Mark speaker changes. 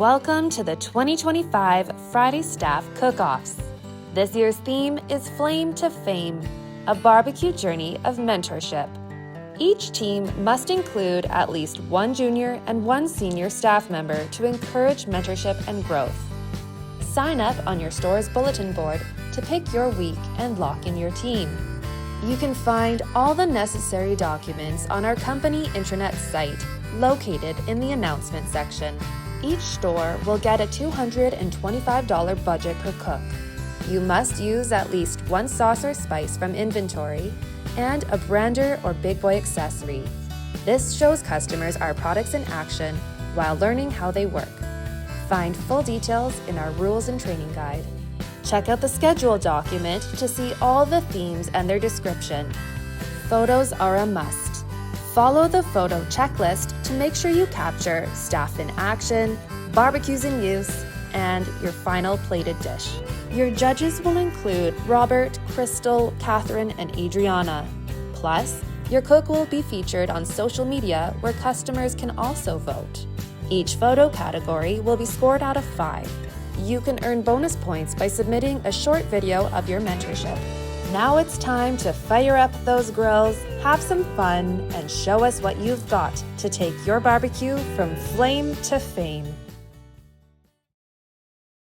Speaker 1: Welcome to the 2025 Friday Staff Cook-Offs. This year's theme is Flame to Fame, a barbecue journey of mentorship. Each team must include at least one junior and one senior staff member to encourage mentorship and growth. Sign up on your store's bulletin board to pick your week and lock in your team. You can find all the necessary documents on our company intranet site, located in the announcement section. Each store will get a $225 budget per cook. You must use at least one sauce or spice from inventory and a brander or big boy accessory. This shows customers our products in action while learning how they work. Find full details in our rules and training guide. Check out the schedule document to see all the themes and their description. Photos are a must. Follow the photo checklist to make sure you capture staff in action, barbecues in use, and your final plated dish. Your judges will include Robert, Crystal, Catherine, and Adriana. Plus, your cook will be featured on social media where customers can also vote. Each photo category will be scored out of 5. You can earn bonus points by submitting a short video of your mentorship. Now it's time to fire up those grills, have some fun, and show us what you've got to take your barbecue from flame to fame.